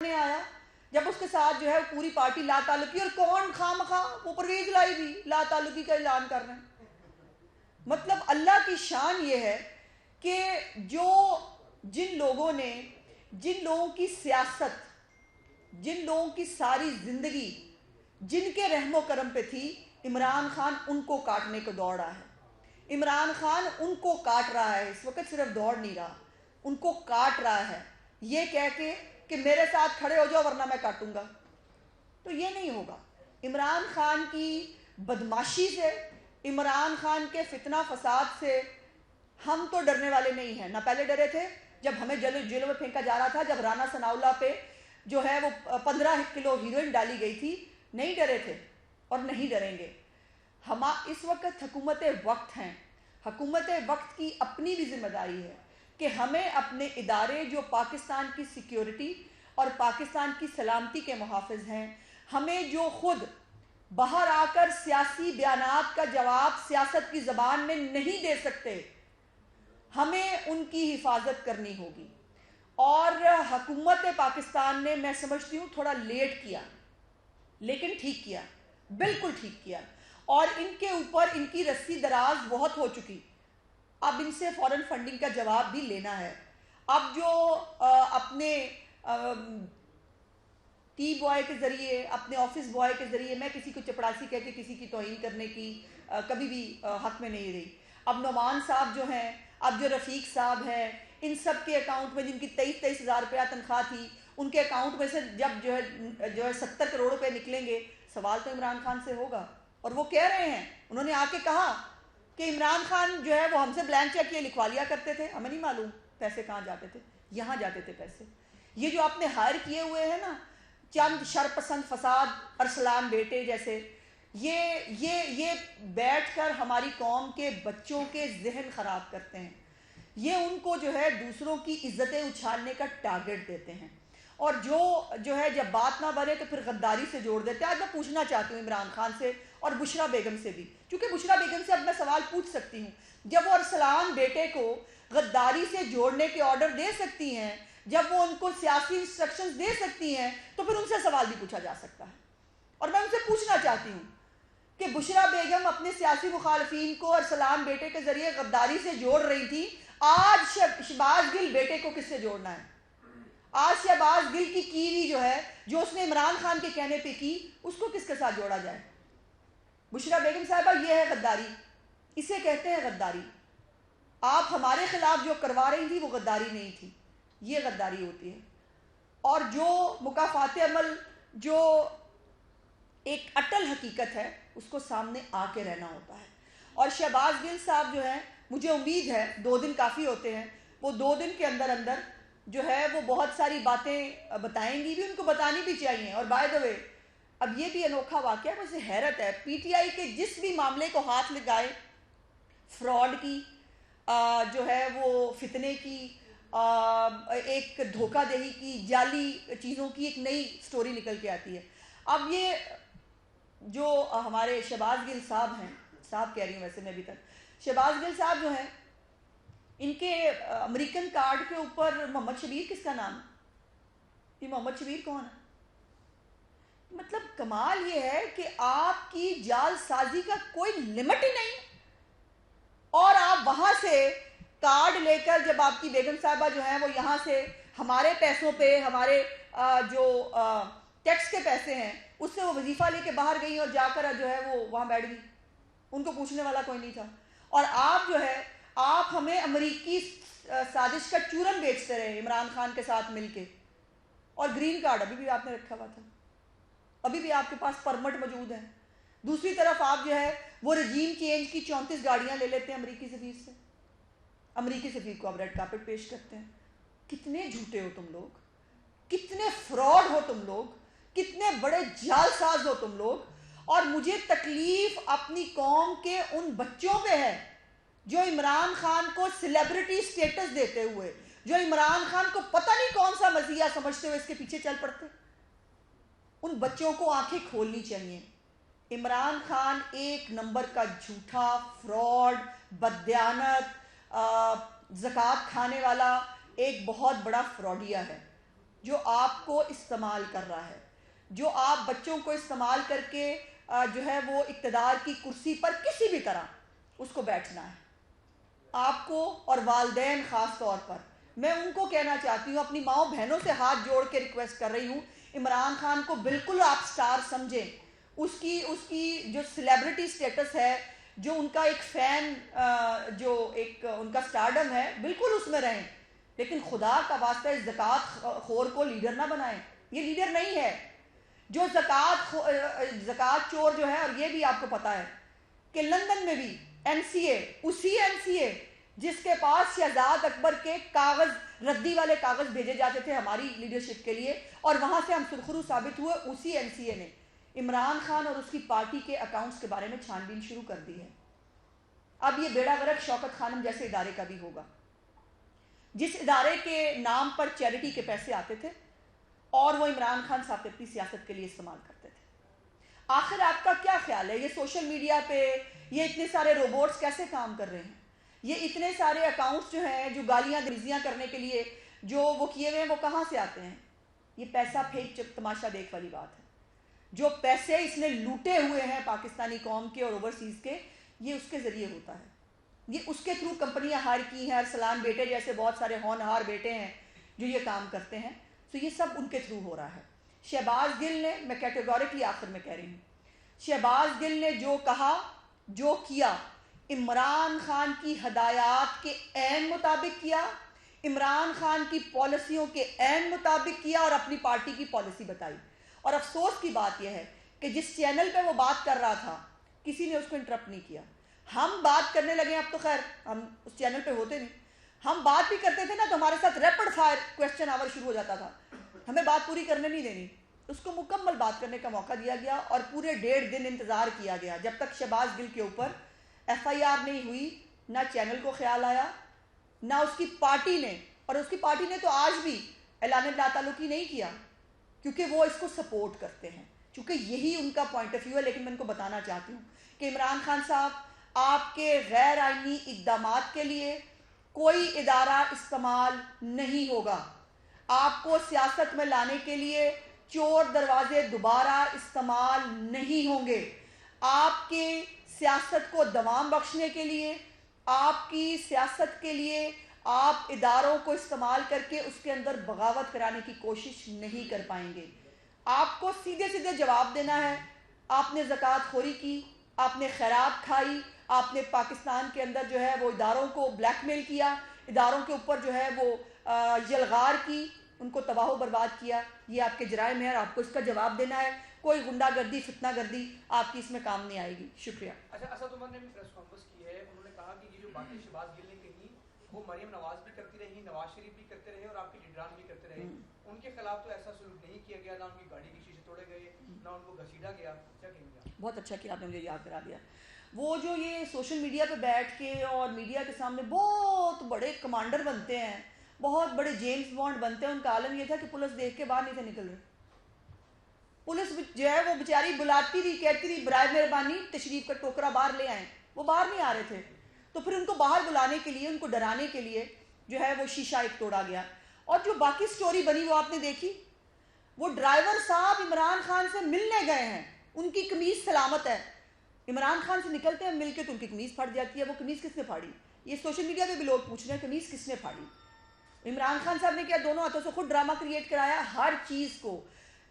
میں آیا جب اس کے ساتھ جو ہے پوری پارٹی لا تعلقی، اور کون خواہ وہ پرویز لائی بھی لا تعلقی کا اعلان کر رہے ہیں. مطلب اللہ کی شان یہ ہے کہ جن لوگوں کی سیاست، جن لوگوں کی ساری زندگی جن کے رحم و کرم پہ تھی، عمران خان ان کو کاٹنے کو دوڑ رہا ہے. عمران خان ان کو کاٹ رہا ہے اس وقت، صرف دوڑ نہیں رہا، ان کو کاٹ رہا ہے یہ کہہ کے کہ میرے ساتھ کھڑے ہو جاؤ ورنہ میں کاٹوں گا. تو یہ نہیں ہوگا. عمران خان کی بدماشی سے، عمران خان کے فتنہ فساد سے ہم تو ڈرنے والے نہیں ہیں. نہ پہلے ڈرے تھے جب ہمیں جیلوں میں پھینکا جا رہا تھا، جب رانا ثناء اللہ پہ جو ہے وہ 15 کلو ہیروئن ڈالی گئی تھی، نہیں ڈرے تھے اور نہیں ڈریں گے. ہم اس وقت حکومت وقت ہیں. حکومت وقت کی اپنی بھی ذمہ داری ہے کہ ہمیں اپنے ادارے جو پاکستان کی سیکیورٹی اور پاکستان کی سلامتی کے محافظ ہیں، ہمیں جو خود باہر آ کر سیاسی بیانات کا جواب سیاست کی زبان میں نہیں دے سکتے، ہمیں ان کی حفاظت کرنی ہوگی. اور حکومت پاکستان نے، میں سمجھتی ہوں، تھوڑا لیٹ کیا لیکن ٹھیک کیا، بالکل ٹھیک کیا. اور ان کے اوپر ان کی رسی دراز بہت ہو چکی. اب ان سے فورن فنڈنگ کا جواب بھی لینا ہے. اب جو اپنے ٹی بوائے کے ذریعے، اپنے آفس بوائے کے ذریعے، میں کسی کو چپڑاسی کہہ کے کسی کی توہین کرنے کی کبھی بھی حق میں نہیں رہی. اب نعمان صاحب جو ہیں، اب جو رفیق صاحب ہیں، ان سب کے اکاؤنٹ میں جن کی 23,000 روپیہ تنخواہ تھی، ان کے اکاؤنٹ میں سے جب جو ہے 70 کروڑ روپے نکلیں گے، سوال تو عمران خان سے ہوگا. اور وہ کہہ رہے ہیں، انہوں نے آ کے کہا کہ عمران خان جو ہے وہ ہم سے بلینک چیک یہ لکھوا لیا کرتے تھے، ہمیں نہیں معلوم پیسے کہاں جاتے تھے. یہاں جاتے تھے پیسے. یہ جو آپ نے ہائر کیے ہوئے ہیں نا چند شرپسند فساد ارسلان بیٹے جیسے، یہ بیٹھ کر ہماری قوم کے بچوں کے ذہن خراب کرتے ہیں. یہ ان کو جو ہے دوسروں کی عزتیں اچھالنے کا ٹارگٹ دیتے ہیں، اور جو ہے جب بات نہ بنے تو پھر غداری سے جوڑ دیتے ہیں. آج میں پوچھنا چاہتی ہوں عمران خان سے اور بشرا بیگم سے بھی، کیونکہ بشرا بیگم سے اب میں سوال پوچھ سکتی ہوں. جب وہ ارسلان بیٹے کو غداری سے جوڑنے کے آرڈر دے سکتی ہیں، جب وہ ان کو سیاسی انسٹرکشنز دے سکتی ہیں، تو پھر ان سے سوال بھی پوچھا جا سکتا ہے. اور میں ان سے پوچھنا چاہتی ہوں کہ بشرا بیگم اپنے سیاسی مخالفین کو ارسلان بیٹے کے ذریعے غداری سے جوڑ رہی تھی، آج شہباز گل بیٹے کو کس سے جوڑنا ہے؟ آج شہباز گل کی کیوی جو ہے، جو اس نے عمران خان کے کہنے پہ کی، اس کو کس کے ساتھ جوڑا جائے؟ بشرا بیگم صاحبہ، یہ ہے غداری، اسے کہتے ہیں غداری. آپ ہمارے خلاف جو کروا رہی تھی وہ غداری نہیں تھی، یہ غداری ہوتی ہے. اور جو مکافات عمل، جو ایک اٹل حقیقت ہے، اس کو سامنے آ کے رہنا ہوتا ہے. اور شہباز گل صاحب جو ہیں، مجھے امید ہے 2 دن کافی ہوتے ہیں، وہ 2 دن کے اندر اندر جو ہے وہ بہت ساری باتیں بتائیں گی بھی، ان کو بتانی بھی چاہیے. اور بائی دا وے، اب یہ بھی انوکھا واقعہ ہے، مجھے حیرت ہے، پی ٹی آئی کے جس بھی معاملے کو ہاتھ لگائے، فراڈ کی، جو ہے وہ فتنے کی، ایک دھوکہ دہی کی، جعلی چیزوں کی ایک نئی سٹوری نکل کے آتی ہے. اب یہ جو ہمارے شہباز گل صاحب ہیں، صاحب کہہ رہی ہوں ویسے میں ابھی تک، شہباز گل صاحب جو ہیں، ان کے امریکن کارڈ کے اوپر محمد شبیر کس کا نام ہے؟ یہ محمد شبیر کون ہے؟ مطلب کمال یہ ہے کہ آپ کی جال سازی کا کوئی لمٹ ہی نہیں، اور آپ وہاں سے کارڈ لے کر، جب آپ کی بیگم صاحبہ جو ہیں وہ یہاں سے ہمارے پیسوں پہ، ہمارے جو ٹیکس کے پیسے ہیں اس سے وہ وظیفہ لے کے باہر گئی اور جا کر جو ہے وہ وہاں بیٹھ گئی، ان کو پوچھنے والا کوئی نہیں تھا. اور آپ جو ہے، آپ ہمیں امریکی سازش کا چورن بیچتے رہے عمران خان کے ساتھ مل کے. اور گرین کارڈ ابھی بھی آپ نے رکھا ہوا تھا، ابھی بھی آپ کے پاس پرمٹ موجود ہے. دوسری طرف آپ جو ہے وہ رجیم چینج کی 34 گاڑیاں لے لیتے ہیں امریکی سفیر سے، امریکی سفیر کو آپ ریڈ کارپٹ پیش کرتے ہیں. کتنے جھوٹے ہو تم لوگ، کتنے فراڈ ہو تم لوگ، کتنے بڑے جال ساز ہو تم لوگ. اور مجھے تکلیف اپنی قوم کے ان بچوں پہ ہے جو عمران خان کو سیلیبریٹی سٹیٹس دیتے ہوئے، جو عمران خان کو پتہ نہیں کون سا مزیہ سمجھتے ہوئے اس کے پیچھے چل پڑتے. ان بچوں کو آنکھیں کھولنی چاہیے. عمران خان ایک نمبر کا جھوٹا، فراڈ، بددیانت، زکوٰۃ کھانے والا ایک بہت بڑا فراڈیا ہے. جو آپ کو استعمال کر رہا ہے، جو آپ بچوں کو استعمال کر کے جو ہے وہ اقتدار کی کرسی پر کسی بھی طرح اس کو بیٹھنا ہے. آپ کو اور والدین خاص طور پر میں ان کو کہنا چاہتی ہوں، اپنی ماؤں بہنوں سے ہاتھ جوڑ کے ریکویسٹ کر رہی ہوں، عمران خان کو بالکل آپ سٹار سمجھیں، اس کی جو سیلیبریٹی سٹیٹس ہے، جو ان کا ایک فین جو ایک ان کا سٹارڈم ہے، بالکل اس میں رہیں، لیکن خدا کا واسطہ اس زکوٰۃ خور کو لیڈر نہ بنائیں. یہ لیڈر نہیں ہے. جو زکوٰۃ چور جو ہے، اور یہ بھی آپ کو پتا ہے کہ لندن میں بھی این سی اے، اسی این سی اے جس کے پاس شہزاد اکبر کے کاغذ، ردی والے کاغذ بھیجے جاتے تھے ہماری لیڈرشپ کے لیے، اور وہاں سے ہم سرخرو ثابت ہوئے، اسی این سی اے نے عمران خان اور اس کی پارٹی کے اکاؤنٹس کے بارے میں چھان بین شروع کر دی ہے. اب یہ بیڑا غرق شوکت خانم جیسے ادارے کا بھی ہوگا، جس ادارے کے نام پر چیریٹی کے پیسے آتے تھے اور وہ عمران خان صاحب کو اپنی سیاست کے لیے استعمال کرتے تھے. آخر آپ کا کیا خیال ہے؟ یہ سوشل میڈیا پہ یہ اتنے سارے روبوٹس کیسے کام کر رہے ہیں؟ یہ اتنے سارے اکاؤنٹس جو ہیں جو گالیاں گریزیاں کرنے کے لیے جو وہ کیے ہوئے ہیں، وہ کہاں سے آتے ہیں؟ یہ پیسہ پھینک تماشا دیکھ والی بات ہے. جو پیسے اس نے لوٹے ہوئے ہیں پاکستانی قوم کے اور اوورسیز کے، یہ اس کے ذریعے ہوتا ہے. یہ اس کے تھرو کمپنیاں ہائر کی ہیں، ارسلان بیٹے جیسے بہت سارے ہونہار بیٹے ہیں جو یہ کام کرتے ہیں. تو یہ سب ان کے تھرو ہو رہا ہے. شہباز گل نے، میں کیٹیگورکلی آخر میں کہہ رہی ہوں، شہباز گل نے جو کہا، جو کیا، عمران خان کی ہدایات کے عین مطابق کیا، عمران خان کی پالیسیوں کے عین مطابق کیا اور اپنی پارٹی کی پالیسی بتائی. اور افسوس کی بات یہ ہے کہ جس چینل پہ وہ بات کر رہا تھا کسی نے اس کو انٹرپٹ نہیں کیا. ہم بات کرنے لگے، اب تو خیر ہم اس چینل پہ ہوتے نہیں، ہم بات بھی کرتے تھے نا تو ہمارے ساتھ ریپڈ فائر کویسچن آور شروع ہو جاتا تھا، ہمیں بات پوری کرنے نہیں دینی. اس کو مکمل بات کرنے کا موقع دیا گیا اور پورے 1.5 دن انتظار کیا گیا جب تک شہباز گل کے اوپر ایف آئی آر نہیں ہوئی. نہ چینل کو خیال آیا، نہ اس کی پارٹی نے، اور اس کی پارٹی نے تو آج بھی اعلان لا تعلقی نہیں کیا کیونکہ وہ اس کو سپورٹ کرتے ہیں، چونکہ یہی ان کا پوائنٹ آف ویو ہے. لیکن میں ان کو بتانا چاہتی ہوں کہ عمران خان صاحب، آپ کے غیر آئینی اقدامات کے لیے کوئی ادارہ استعمال نہیں ہوگا. آپ کو سیاست میں لانے کے لیے چور دروازے دوبارہ استعمال نہیں ہوں گے. آپ کے سیاست کو دوام بخشنے کے لیے، آپ کی سیاست کے لیے آپ اداروں کو استعمال کر کے اس کے اندر بغاوت کرانے کی کوشش نہیں کر پائیں گے. آپ کو سیدھے سیدھے جواب دینا ہے. آپ نے زکوٰۃ خوری کی، آپ نے خیرات کھائی، آپ نے پاکستان کے اندر جو ہے وہ اداروں کو بلیک میل کیا، اداروں کے اوپر جو ہے وہ یلغار کی، ان کو تباہ و برباد کیا. یہ آپ کے جرائم ہیں اور آپ کو اس کا جواب دینا ہے. کوئی غنڈہ گردی، فتنہ گردی آپ کی اس میں کام نہیں آئے گی. شکریہ. اچھا، اسد عمر نے بھی پریس کانفرنس کی ہے، انہوں نے کہا کہ یہ جو باتیں شہباز گل نے کہی وہ مریم نواز بھی کرتی رہی، نواز شریف بھی کرتے رہے اور آپ کے لیڈران بھی کرتے رہے. ان کے خلاف تو ایسا سلوک نہیں کیا گیا، نہ ان کی گاڑی کے شیشے توڑے گئے، نہ ان کو گھسیٹا گیا. کیا کہیں گے آپ؟ بہت اچھا کیا آپ نے مجھے یاد کرا دیا. وہ جو یہ سوشل میڈیا پہ بیٹھ کے اور میڈیا کے سامنے بہت بڑے کمانڈر بنتے ہیں، بہت بڑے جیمز بانڈ بنتے ہیں، ان کا عالم یہ تھا کہ پولیس دیکھ کے باہر نہیں تھے نکل رہے. پولیس جو ہے وہ بیچاری بلاتی تھی، کہتی تھی برائے مہربانی تشریف کا ٹوکرا باہر لے آئیں، وہ باہر نہیں آ رہے تھے. تو پھر ان کو باہر بلانے کے لیے، ان کو ڈرانے کے لیے جو ہے وہ شیشہ ایک توڑا گیا. اور جو باقی سٹوری بنی وہ آپ نے دیکھی. وہ ڈرائیور صاحب عمران خان سے ملنے گئے ہیں، ان کی قمیض سلامت ہے، عمران خان سے نکلتے ہیں مل کے تو ان کی قمیض پھٹ جاتی ہے. وہ قمیض کس نے پھاڑی؟ یہ سوشل میڈیا پہ بھی لوگ پوچھ رہے ہیں قمیض کس نے پھاڑی. عمران خان صاحب نے کیا؟ دونوں ہاتھوں سے خود ڈرامہ کریٹ کرایا. ہر چیز کو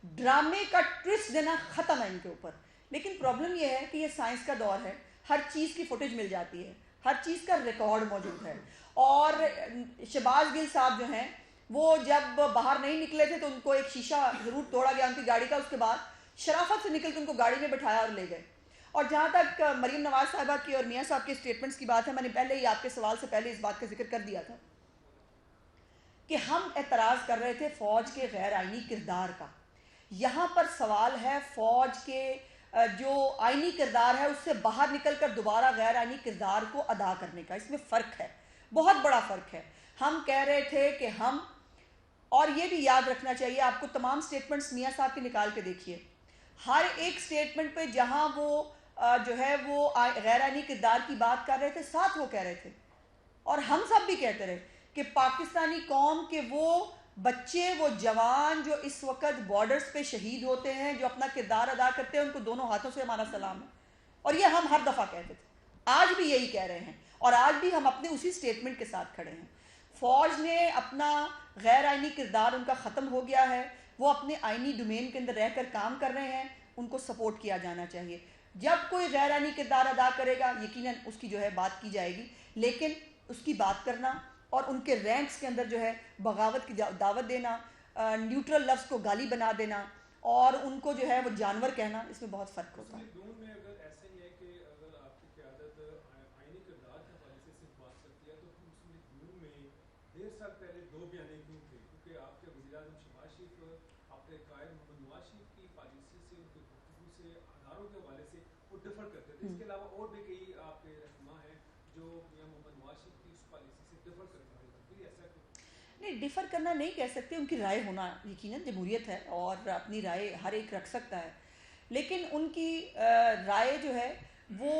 ڈرامے کا ٹوسٹ دینا ختم ہے ان کے اوپر. لیکن پرابلم یہ ہے کہ یہ سائنس کا دور ہے، ہر چیز کی فوٹیج مل جاتی ہے، ہر چیز کا ریکارڈ موجود ہے. اور شہباز گل صاحب جو ہیں وہ جب باہر نہیں نکلے تھے تو ان کو ایک شیشہ ضرور توڑا گیا ان کی گاڑی کا. اس کے بعد شرافت سے نکل کے ان کو گاڑی میں بٹھایا اور لے گئے. اور جہاں تک مریم نواز صاحبہ کی اور میاں صاحب کے سٹیٹمنٹس کی بات ہے، میں نے پہلے ہی آپ کے سوال سے پہلے اس بات کا ذکر کر دیا تھا کہ ہم اعتراض کر رہے تھے فوج کے غیر آئینی کردار کا. یہاں پر سوال ہے فوج کے جو آئینی کردار ہے اس سے باہر نکل کر دوبارہ غیر آئینی کردار کو ادا کرنے کا. اس میں فرق ہے، بہت بڑا فرق ہے. ہم کہہ رہے تھے کہ ہم، اور یہ بھی یاد رکھنا چاہیے آپ کو، تمام سٹیٹمنٹس میاں صاحب کی نکال کے دیکھیے، ہر ایک سٹیٹمنٹ پہ جہاں وہ جو ہے وہ غیر آئینی کردار کی بات کر رہے تھے، ساتھ وہ کہہ رہے تھے اور ہم سب بھی کہتے رہے کہ پاکستانی قوم کے وہ بچے وہ جوان جو اس وقت بارڈرز پہ شہید ہوتے ہیں، جو اپنا کردار ادا کرتے ہیں، ان کو دونوں ہاتھوں سے ہمارا سلام ہے. اور یہ ہم ہر دفعہ کہتے تھے، آج بھی یہی کہہ رہے ہیں، اور آج بھی ہم اپنے اسی سٹیٹمنٹ کے ساتھ کھڑے ہیں. فوج نے اپنا غیر آئینی کردار ان کا ختم ہو گیا ہے، وہ اپنے آئینی ڈومین کے اندر رہ کر کام کر رہے ہیں، ان کو سپورٹ کیا جانا چاہیے. جب کوئی غیر آئینی کردار ادا کرے گا یقیناً اس کی جو ہے بات کی جائے گی، لیکن اس کی بات کرنا اور ان کے رینکس کے اندر جو ہے بغاوت کی دعوت دینا، نیوٹرل لفظ کو گالی بنا دینا اور ان کو جو ہے وہ جانور کہنا، اس میں بہت فرق ہوتا ہے. دون میں اگر ایسا ہی ہے کہ اگر آپ کی قیادت آئینی کردار کے حوالے سے صرف بات کرتی ہے، تو مسلم دون میں دیر سال پہلے 2 بیانے کیوں تھے؟ کیونکہ آپ کے وزیر اعظم شہباز شریف اپنے قائد محمد نواز شریف کی پالیسی سے، ان کی گفتگو سے، اداروں کے حوالے سے وہ ڈفر کرتے تھے. اس کے علاوہ اور بھی کئی آپ کے رہنما ہیں جو میاں محمد نواز شریف کی اس پالیسی سے ڈفر کرتے تھے. ایسا نہیں، ڈیفر کرنا نہیں کہہ سکتے، ان کی رائے ہونا یقیناً جمہوریت ہے اور اپنی رائے ہر ایک رکھ سکتا ہے، لیکن ان کی رائے جو ہے وہ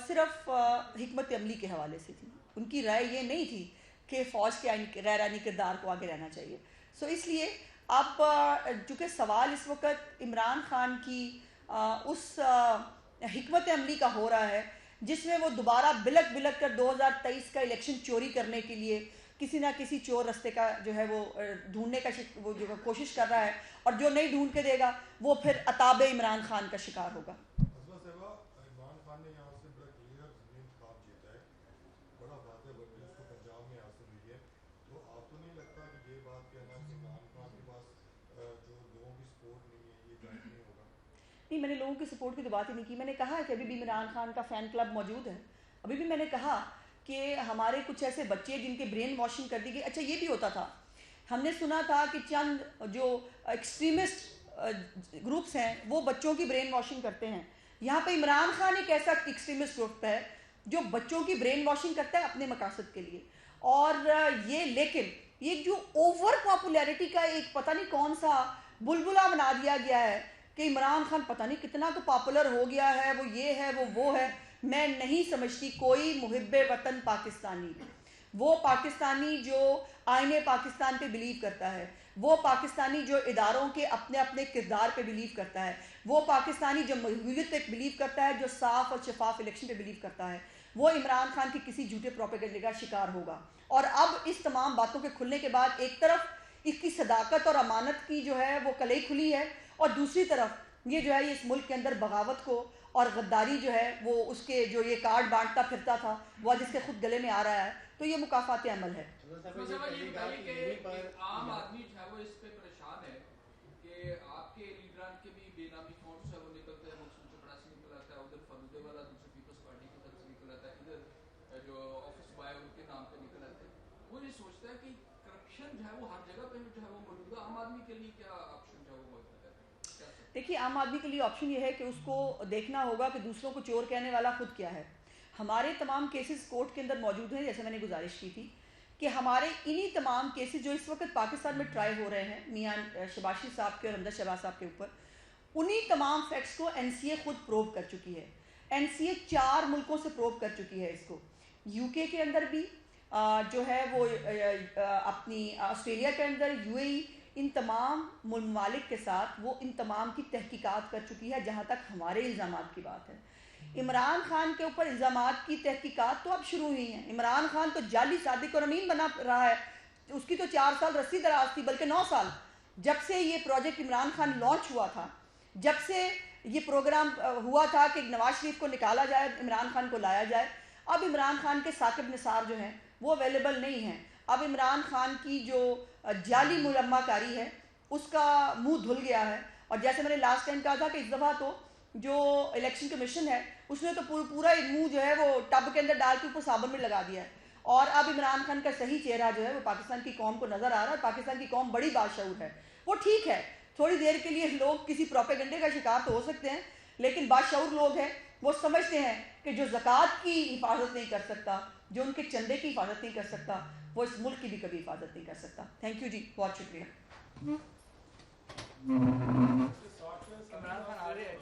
صرف حکمت عملی کے حوالے سے تھی. ان کی رائے یہ نہیں تھی کہ فوج کے غیر آئینی کردار کو آگے رہنا چاہیے. سو اس لیے اب چونکہ سوال اس وقت عمران خان کی اس حکمت عملی کا ہو رہا ہے جس میں وہ دوبارہ بلک بلک کر 2023 کا الیکشن چوری کرنے کے لیے کسی نہ کسی چور رستے کا جو ہے وہ ڈھونڈنے کا وہ جو کوشش کر رہا ہے، اور جو نہیں ڈھونڈ کے دے گا وہ پھر عتاب عمران خان کا شکار ہوگا. عمران خان نے یہاں سے بڑا کلیئر انتخاب جیتا ہے، بڑا واضح ورزش اس کو پنجاب میں حاصل ہوئی ہے. تو آپ کو نہیں لگتا کہ یہ بات کہنا کہ عمران خان کے پاس جو لوگوں کی سپورٹ نہیں ہے یہ جائز نہیں ہوگا؟ نہیں، میں نے لوگوں کی سپورٹ کی تو بات ہی نہیں کی. میں نے کہا کہ ابھی بھی عمران خان کا فین کلب موجود ہے. ابھی بھی میں نے کہا کہ ہمارے کچھ ایسے بچے جن کے برین واشنگ کر دی گئی. اچھا یہ بھی ہوتا تھا، ہم نے سنا تھا کہ چند جو ایکسٹریمسٹ گروپس ہیں وہ بچوں کی برین واشنگ کرتے ہیں. یہاں پہ عمران خان ایک ایسا ایکسٹریمسٹ گروپ ہے جو بچوں کی برین واشنگ کرتا ہے اپنے مقاصد کے لیے. اور یہ لیکن یہ جو اوور پاپولیرٹی کا ایک پتہ نہیں کون سا بلبلہ بنا دیا گیا ہے کہ عمران خان پتہ نہیں کتنا تو پاپولر ہو گیا ہے، وہ یہ ہے وہ ہے. میں نہیں سمجھتی کوئی محب وطن پاکستانی، وہ پاکستانی جو آئین پاکستان پہ بلیو کرتا ہے، وہ پاکستانی جو اداروں کے اپنے اپنے کردار پہ بلیو کرتا ہے، وہ پاکستانی جو مقبولیت پہ بلیو کرتا ہے، جو صاف اور شفاف الیکشن پہ بلیو کرتا ہے، وہ عمران خان کی کسی جھوٹے پروپیگنڈے کا شکار ہوگا. اور اب اس تمام باتوں کے کھلنے کے بعد ایک طرف اس کی صداقت اور امانت کی جو ہے وہ کلئی کھلی ہے، اور دوسری طرف یہ جو ہے اس ملک کے اندر بغاوت کو اور غداری جو ہے وہ اس کے جو یہ کارڈ بانٹتا پھرتا تھا وہ جس کے خود گلے میں آ رہا ہے، تو یہ مکافات عمل ہے. عام آدمی جو ہے وہ اس پہ پریشان ہے کہ آپ کے لیڈران کے بھی بے نامی فونڈس ہے وہ نکلتے ہیں، مقصود چپڑا سے نکل آتا ہے، ادھر فلودے والا دوسرے پیپلز پارٹی کی طرف سے نکل آتا ہے، ادھر جو آفس بوائے ان کے نام پہ نکل آتے ہیں. وہ یہ سوچتا ہے کہ کرپشن جو ہے وہ ہر جگہ پہ جو ہے وہ موجود ہے. عام آدمی کے لیے کیا آپشن جو ہے وہ موجود ہے؟ دیکھیے، عام آدمی کے لیے آپشن یہ ہے کہ اس کو دیکھنا ہوگا کہ دوسروں کو چور کہنے والا خود کیا ہے. ہمارے تمام کیسز کورٹ کے اندر موجود ہیں، جیسے میں نے گزارش کی تھی کہ ہمارے انہی تمام کیسز جو اس وقت پاکستان میں ٹرائی ہو رہے ہیں میاں شہباز شریف صاحب کے اور حمزہ شہباز صاحب کے اوپر، انہی تمام فیکٹس کو این سی اے خود پروو کر چکی ہے. این سی اے 4 ملکوں سے پروو کر چکی ہے اس کو. یو کے اندر بھی جو ہے وہ اپنی آسٹریلیا کے اندر، یو اے ای، ان تمام ممالک کے ساتھ وہ ان تمام کی تحقیقات کر چکی ہے جہاں تک ہمارے الزامات کی بات ہے. عمران خان کے اوپر الزامات کی تحقیقات تو اب شروع ہوئی ہیں. عمران خان تو جعلی صادق اور امین بنا رہا ہے، اس کی تو 4 سال رسی دراز تھی، بلکہ 9 سال. جب سے یہ پروجیکٹ عمران خان لانچ ہوا تھا، جب سے یہ پروگرام ہوا تھا کہ نواز شریف کو نکالا جائے، عمران خان کو لایا جائے، اب عمران خان کے ثاقب نثار جو ہیں وہ اویلیبل نہیں ہیں. اب عمران خان کی جو جعلی ملمہ کاری ہے اس کا منہ دھل گیا ہے. اور جیسے میں نے لاسٹ ٹائم کہا تھا کہ اس دفعہ تو جو الیکشن کمیشن ہے اس نے تو پورا منہ جو ہے وہ ٹب کے اندر ڈال کے اوپر صابن میں لگا دیا ہے. اور اب عمران خان کا صحیح چہرہ جو ہے وہ پاکستان کی قوم کو نظر آ رہا ہے. پاکستان کی قوم بڑی باشعور ہے. وہ ٹھیک ہے، تھوڑی دیر کے لیے لوگ کسی پروپیگنڈے کا شکار تو ہو سکتے ہیں، لیکن باشعور لوگ ہیں، وہ سمجھتے ہیں کہ جو زکوٰۃ کی حفاظت نہیں کر سکتا، جو ان کے چندے کی حفاظت نہیں کر سکتا، وہ اس ملک کی بھی کبھی حفاظت نہیں کر سکتا. تھینک یو جی، بہت شکریہ.